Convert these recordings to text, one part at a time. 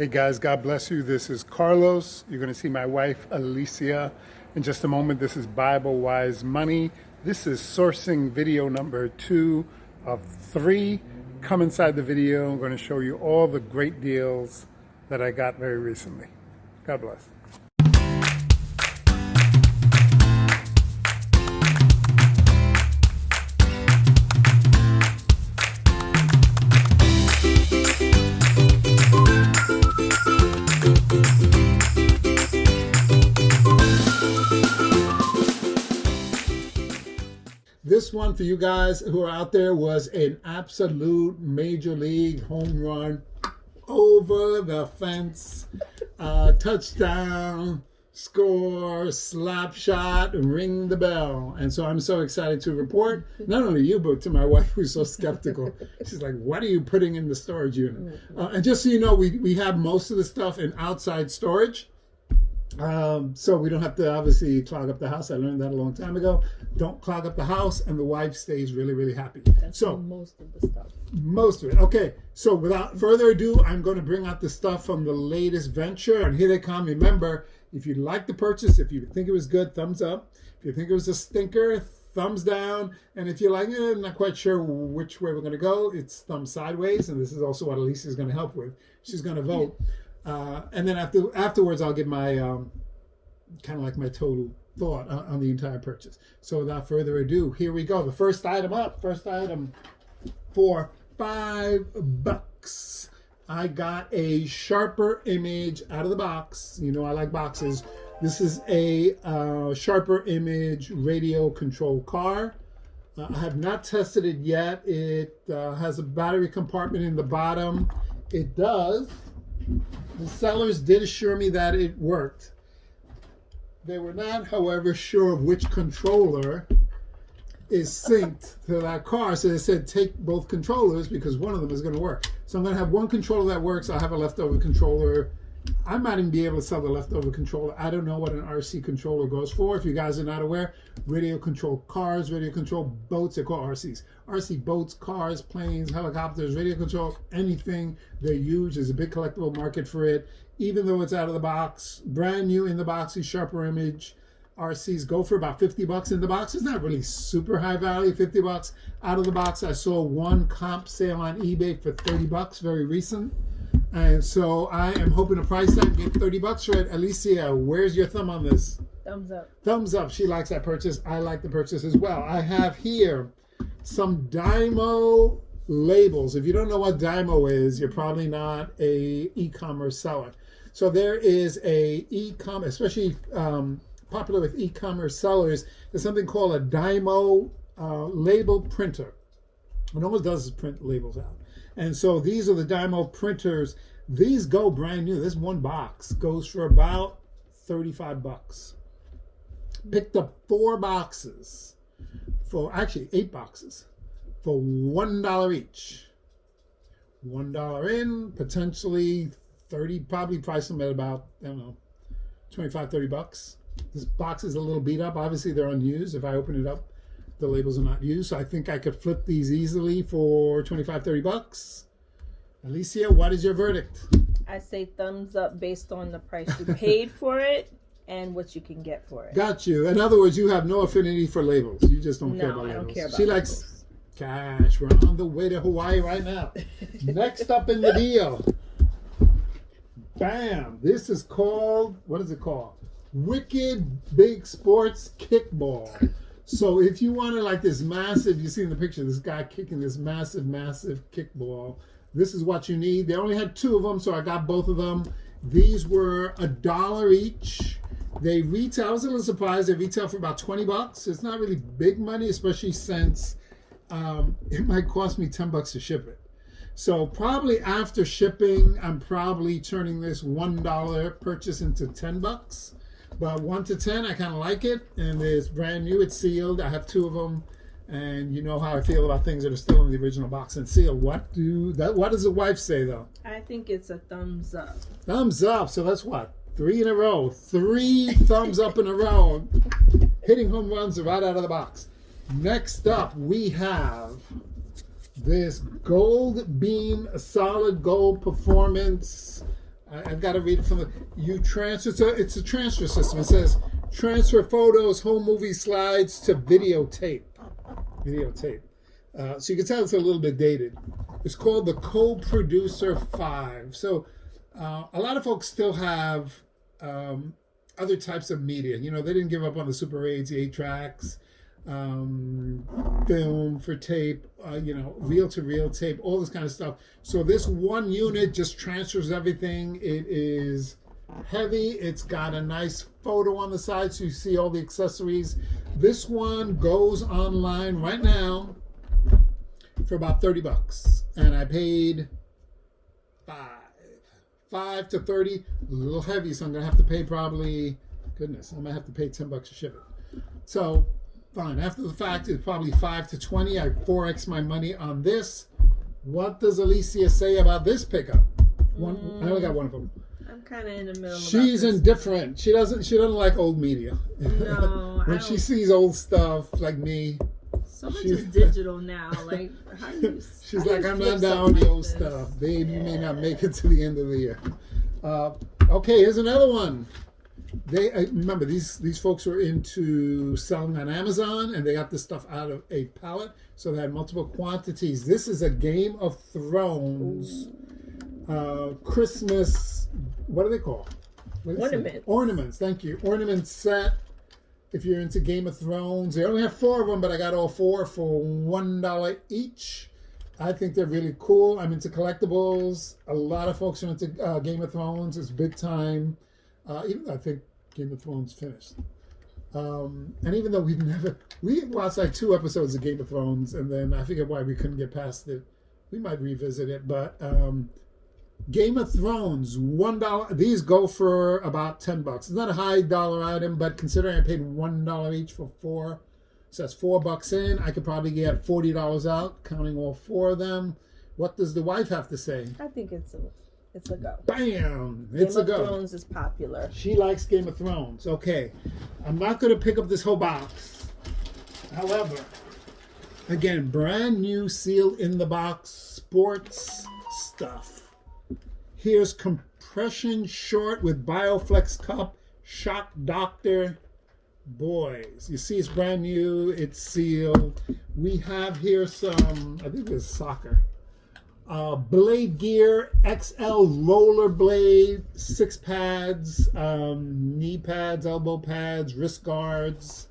Hey guys, God bless you. This is Carlos. You're going to see my wife, Alicia, in just a moment. This is Bible Wise Money. This is sourcing video number 2 of 3. Come inside the video. I'm going to show you all the great deals that I got very recently. God bless. This one for you guys who are out there was an absolute major league home run, over the fence, touchdown, score, slap shot, ring the bell. And so I'm so excited to report, not only you, but to my wife who's so skeptical. She's like, what are you putting in the storage unit? And just so you know, we have most of the stuff in outside storage. So we don't have to obviously clog up the house. I learned that a long time ago. Don't clog up the house, and the wife stays really, really happy. That's most of the stuff. Most of it. Okay, so without further ado, I'm going to bring out the stuff from the latest venture, and here they come. Remember, if you like the purchase, if you think it was good, thumbs up. If you think it was a stinker, thumbs down. And if you're like, I'm not quite sure which way we're going to go, it's thumbs sideways. And this is also what Alicia is going to help with. She's going to vote. And then afterwards, I'll give my kind of like my total thought on the entire purchase. So without further ado, here we go. The first item up, for $5. I got a Sharper Image out of the box. You know I like boxes. This is a Sharper Image radio control car. I have not tested it yet. It has a battery compartment in the bottom. It does. The sellers did assure me that it worked. They were not, however, sure of which controller is synced to that car. So they said take both controllers because one of them is going to work. So I'm going to have one controller that works. I'll have a leftover controller. I might even be able to sell the leftover controller. I don't know what an RC controller goes for. If you guys are not aware, radio control cars, radio control boats, they're called RCs. RC boats, cars, planes, helicopters, radio control, anything. They're huge. There's a big collectible market for it. Even though it's out of the box, brand new in the box, these Sharper Image RCs go for about $50 in the box. It's not really super high value, $50 out of the box. I saw one comp sale on eBay for $30, very recent. And so I am hoping to price that and get $30 for it. Alicia, where's your thumb on this? Thumbs up. Thumbs up. She likes that purchase. I like the purchase as well. I have here some Dymo labels. If you don't know what Dymo is, you're probably not a e-commerce seller. So there is a e-commerce, especially popular with e-commerce sellers, there's something called a Dymo label printer. What all it does is print labels out. And so these are the Dymo printers. These go brand new. This one box goes for about $35. Picked up 4 boxes for, actually 8 boxes for $1 each. $1 in, potentially 30, probably price them at about, I don't know, 25, $30. This box is a little beat up. Obviously they're unused. If I open it up, the labels are not used. So I think I could flip these easily for 25, $30. Alicia, what is your verdict? I say thumbs up based on the price you paid for it and what you can get for it. Got you. In other words, you have no affinity for labels. You just don't care about labels. No, I don't care about She labels. likes cash. We're on the way to Hawaii right now. Next up in the deal. Bam. This is called, what is it called? Wicked Big Sports Kickball. So if you wanted like this massive, you see in the picture, this guy kicking this massive, massive kickball, this is what you need. They only had 2 of them, so I got both of them. These were $1 each. They retail, I was a little surprised, they retail for about $20. It's not really big money, especially since it might cost me $10 to ship it. So probably after shipping, I'm probably turning this $1 purchase into $10. But 1 to 10, I kind of like it, and it's brand new. It's sealed. I have 2 of them, and you know how I feel about things that are still in the original box and sealed. What does the wife say though? I think it's a thumbs up. Thumbs up. So that's what? 3 in a row. 3 thumbs up in a row, hitting home runs right out of the box. Next up, we have this Gold Beam Solid Gold Performance I've got to read it from it's a transfer system. It says transfer photos, home movie slides to videotape. So you can tell it's a little bit dated. It's called the Co-Producer 5. So a lot of folks still have other types of media. You know, they didn't give up on the Super 8s, the 8 tracks, film for tape, reel-to-reel tape, all this kind of stuff. So this one unit just transfers everything. It is heavy. It's got a nice photo on the side so you see all the accessories. This one goes online right now for about $30, and I paid $5 to $30. A little heavy, so I'm gonna have to pay probably, goodness, I might have to pay $10 to ship it. So fine. After the fact, it's probably $5 to $20. I 4x my money on this. What does Alicia say about this pickup? I only got one of them. I'm kind of in the middle. She's indifferent. She doesn't like old media. No, when she sees old stuff like me. So much is digital now. Like, she's like, I'm not down with the old stuff. Babe, you may not make it to the end of the year. Okay, here's another one. They remember these folks were into selling on Amazon, and they got this stuff out of a pallet, so they had multiple quantities. This is a Game of Thrones Christmas. What do they call? Ornaments. Ornaments. Thank you. Ornament set. If you're into Game of Thrones, they only have 4 of them, but I got all 4 for $1 each. I think they're really cool. I'm into collectibles. A lot of folks are into Game of Thrones. It's big time. Even though I think Game of Thrones finished. And even though we watched like 2 episodes of Game of Thrones, and then I forget why we couldn't get past it. We might revisit it, but Game of Thrones, $1. These go for about $10. It's not a high dollar item, but considering I paid $1 each for 4, so that's $4 in. I could probably get $40 out, counting all 4 of them. What does the wife have to say? I think it's a go. Bam! It's a go. Game of Thrones is popular. She likes Game of Thrones. Okay. I'm not going to pick up this whole box. However, again, brand new, sealed in the box, sports stuff. Here's compression short with Bioflex cup, Shock Doctor. Boys, you see it's brand new, it's sealed. We have here some, I think it's soccer. Blade Gear XL roller blade, 6 pads, knee pads, elbow pads, wrist guards.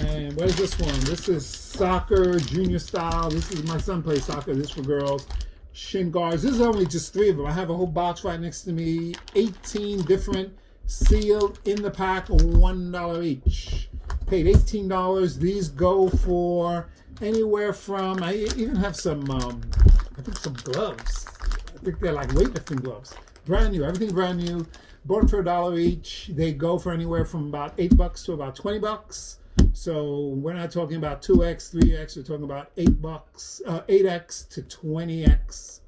And what is this one? This is soccer, junior style. This is, my son plays soccer. This is for girls. Shin guards. This is only just 3 of them. I have a whole box right next to me. 18 different, sealed in the pack, $1 each. Paid $18. These go for anywhere from, I even have some, I think some gloves. I think they're like weightlifting gloves. Brand new, everything brand new. Bought them for $1 each. They go for anywhere from about $8 to about $20. So we're not talking about 2x, 3x. We're talking about $8, 8x to 20x.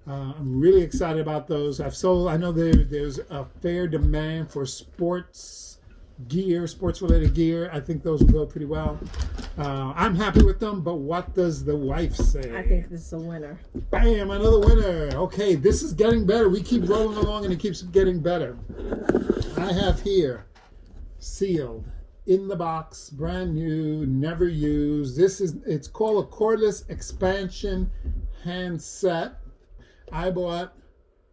I'm really excited about those. I know there's a fair demand for sports gear, sports-related gear. I think those will go pretty well. I'm happy with them, but what does the wife say? I think this is a winner. Bam, another winner. Okay, this is getting better. We keep rolling along, and it keeps getting better. I have here, sealed, in the box, brand new, never used. It's called a cordless expansion handset. I bought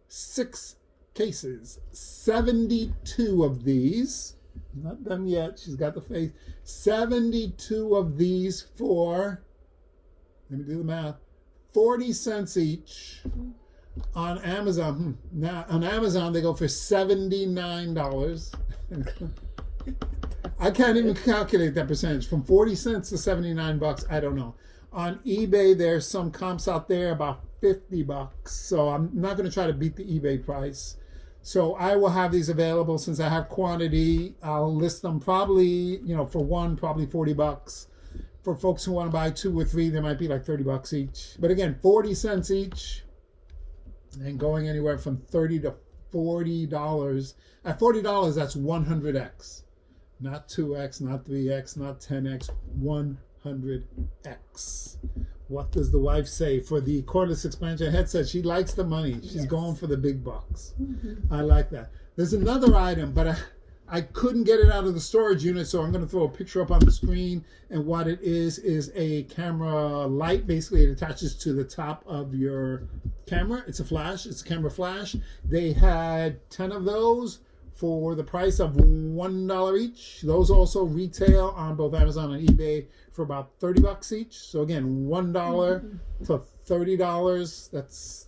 6 cases, 72 of these. Not done yet. She's got the face. 72 of these for, let me do the math, 40 cents each. On Amazon, now on Amazon they go for $79. I can't even calculate that percentage. From 40 cents to $79, I don't know. On eBay, there's some comps out there about $50. So I'm not going to try to beat the eBay price. So I will have these available since I have quantity. I'll list them probably, for one, probably $40. For folks who want to buy 2 or 3, they might be like $30 each. But again, 40 cents each, and going anywhere from $30 to $40. At $40, that's 100x. Not 2x, not 3x, not 10x, 100x. What does the wife say for the cordless expansion headset? She likes the money. She's Yes. going for the big bucks. I like that. There's another item, but I couldn't get it out of the storage unit, so I'm going to throw a picture up on the screen. And what it is a camera light. Basically, it attaches to the top of your camera. It's a flash. It's a camera flash. They had 10 of those for the price of $1 each. Those also retail on both Amazon and eBay for about $30 each. So again, $1 to $30. That's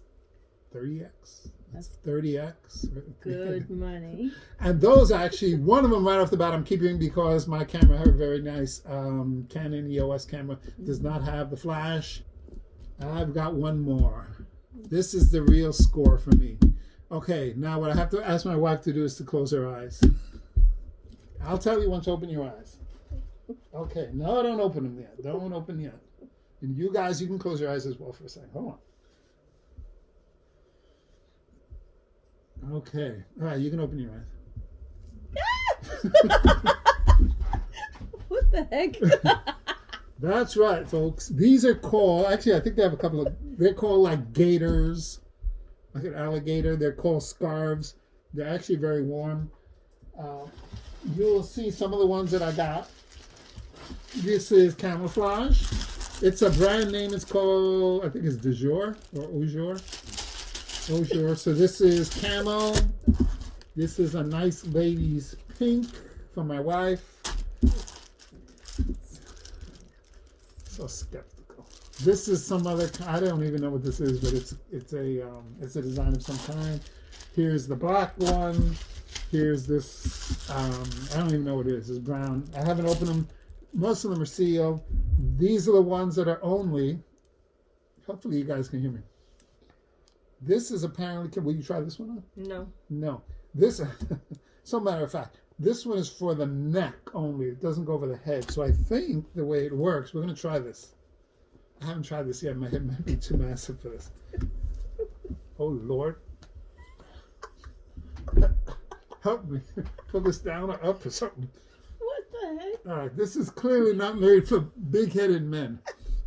30x. That's 30x. Good money. And those actually, one of them right off the bat I'm keeping because my camera, I have a very nice Canon EOS camera, does not have the flash. I've got one more. This is the real score for me. Okay, now what I have to ask my wife to do is to close her eyes. I'll tell you once to open your eyes. Okay, no, don't open them yet. Don't open yet. And you guys, you can close your eyes as well for a second. Hold on. Okay, all right, you can open your eyes. What the heck? That's right, folks. These are called, actually, I think they have a couple of, they're called like gaiters. Like an alligator. They're called scarves. They're actually very warm. You'll see some of the ones that I got. This is camouflage. It's a brand name. It's called, I think it's De Jour or Au Jour. Au Jour. So this is camo. This is a nice lady's pink for my wife. So skeptical. This is some other. I don't even know what this is, but it's a design of some kind. Here's the black one. Here's this. I don't even know what it is. It's brown. I haven't opened them. Most of them are sealed. These are the ones that are only. Hopefully, you guys can hear me. This is apparently. Will you try this one on? No. No. This. So matter of fact, this one is for the neck only. It doesn't go over the head. So I think the way it works, we're going to try this. I haven't tried this yet. My head might be too massive for this. Oh, Lord. Help me. Pull this down or up or something. What the heck? All right. This is clearly not made for big-headed men.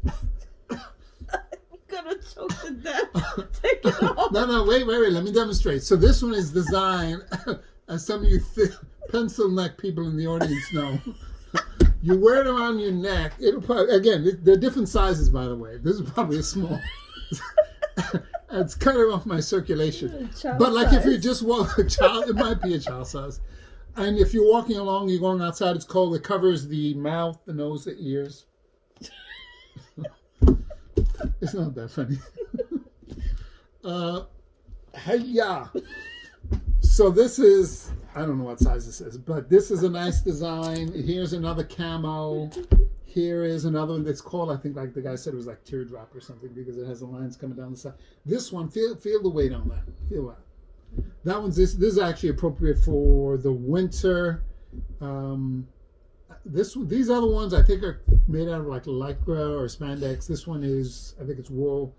You're gonna choke to death. Take it off. No, wait. Let me demonstrate. So this one is designed, as some of you pencil neck people in the audience know. You wear it around your neck. It'll probably, again, they're different sizes, by the way. This is probably a small. It's cutting off my circulation. But like if you just walk a child, it might be a child size. And if you're walking along, you're going outside, it's cold. It covers the mouth, the nose, the ears. It's not that funny. Hey-ya. So this is, I don't know what size this is, but this is a nice design. Here's another camo. Here is another one that's called, I think like the guy said it was like teardrop or something because it has the lines coming down the side. This one, feel the weight on that. Feel that. That one's, this is actually appropriate for the winter. These other ones I think are made out of like lycra or spandex. This one is, I think it's wool.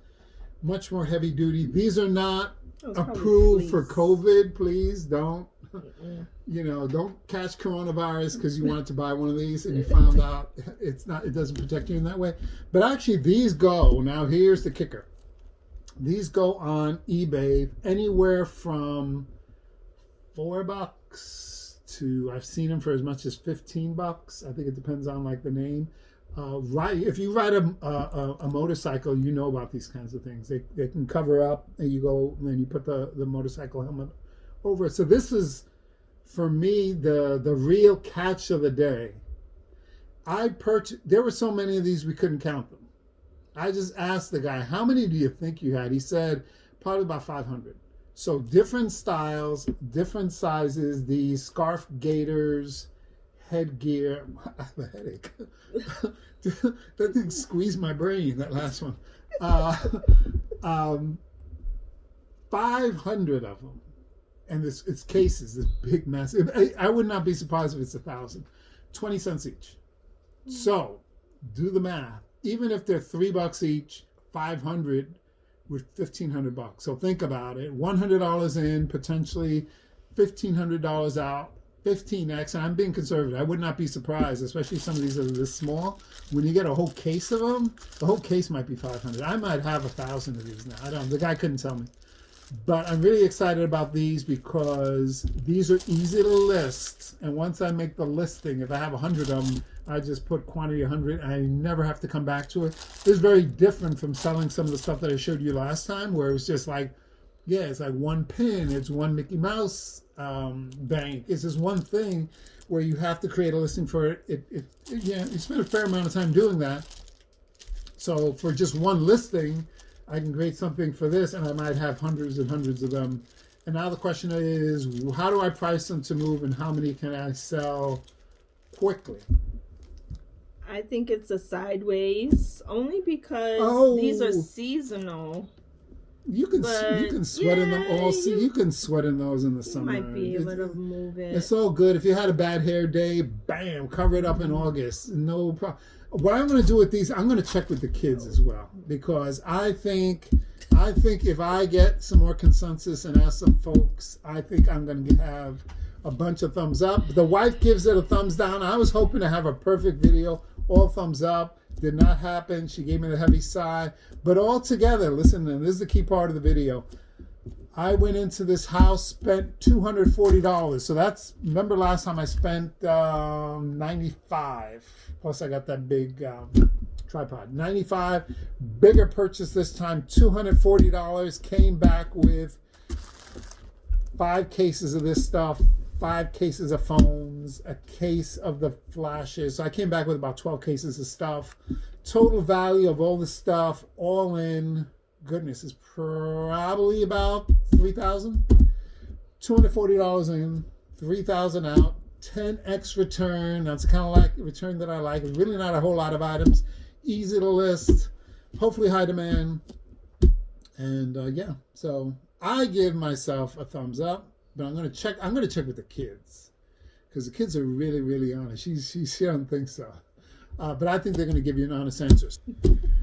Much more heavy duty. These are not approved for COVID. Please don't. Don't catch coronavirus because you wanted to buy one of these and you found out it doesn't protect you in that way. But actually these go, now here's the kicker. These go on eBay anywhere from $4 to, I've seen them for as much as $15. I think it depends on like the name. If you ride a motorcycle, you know about these kinds of things. They can cover up and you go and then you put the motorcycle helmet over it. So this is, for me, the real catch of the day. There were so many of these we couldn't count them. I just asked the guy, how many do you think you had? He said, probably about 500. So different styles, different sizes, these scarf gaiters, headgear. I have a headache. That thing squeezed my brain, that last one. 500 of them. And it's cases, this big mess. I would not be surprised if it's 1,000. 20 cents each. So, do the math. Even if they're $3 each, 500 with $1,500. So think about it. $100 in, potentially $1,500 out. 15x, and I'm being conservative. I would not be surprised, especially some of these are this small. When you get a whole case of them, the whole case might be 500. I might have 1,000 of these now. I don't. The guy couldn't tell me. But I'm really excited about these because these are easy to list. And once I make the listing, if I have 100 of them, I just put quantity 100. I never have to come back to it. This is very different from selling some of the stuff that I showed you last time, where it was just like, yeah, it's like one pin, it's one Mickey Mouse bank. It's just one thing where you have to create a listing for it. Yeah, you spend a fair amount of time doing that. So for just one listing, I can create something for this, and I might have hundreds and hundreds of them. And now the question is, how do I price them to move, and how many can I sell quickly? I think it's a sideways, only because these are seasonal. You can sweat in them all. You can sweat in those in the summer. Might be able to move it. It's all good. If you had a bad hair day, bam, cover it up in August. No problem. What I'm going to do with these, I'm going to check with the kids as well, because I think if I get some more consensus and ask some folks, I think I'm going to have a bunch of thumbs up. The wife gives it a thumbs down. I was hoping to have a perfect video, all thumbs up. Did not happen. She gave me the heavy sigh. But all together, listen, and this is the key part of the video. I went into this house, spent $240. So that's, remember last time I spent $95. Plus I got that big tripod. $95. Bigger purchase this time, $240. Came back with 5 cases of this stuff, 5 cases of phones, a case of the flashes. So I came back with about 12 cases of stuff. Total value of all the stuff, all in, goodness, is probably about $3,000. $240 in, $3,000 out, 10x return. That's the kind of return that I like. It's really not a whole lot of items. Easy to list, hopefully high demand. And yeah, so I give myself a thumbs up. But I'm gonna check with the kids, because the kids are really, really honest. She doesn't think so, but I think they're gonna give you an honest answer.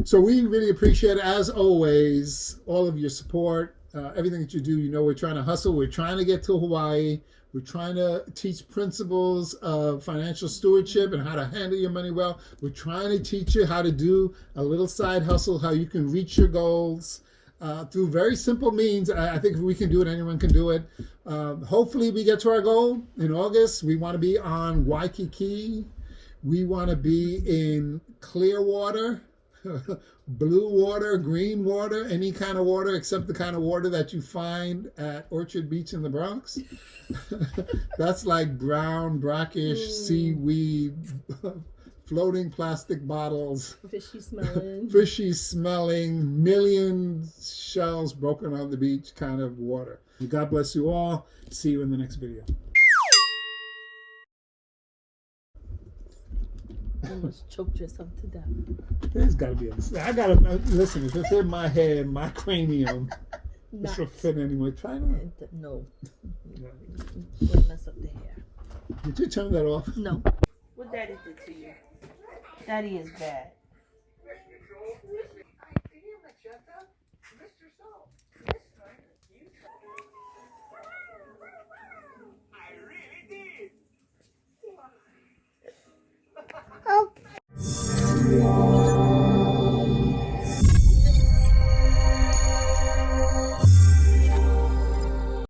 So we really appreciate, as always, all of your support, everything that you do. You know, we're trying to hustle. We're trying to get to Hawaii. We're trying to teach principles of financial stewardship and how to handle your money well. We're trying to teach you how to do a little side hustle, how you can reach your goals. Through very simple means. I think if we can do it, anyone can do it. Hopefully we get to our goal in August. We want to be on Waikiki. We want to be in clear water, blue water, green water, any kind of water except the kind of water that you find at Orchard Beach in the Bronx. That's like brown, brackish seaweed, floating plastic bottles, fishy smelling, million shells broken on the beach kind of water. God bless you all. See you in the next video. You almost choked yourself to death. There's got to be I gotta listen. If it's in my head, my cranium, this will fit anyway. Try that. No. You'll mess up the hair. Did you turn that off? No. What Daddy did to you? Daddy is bad.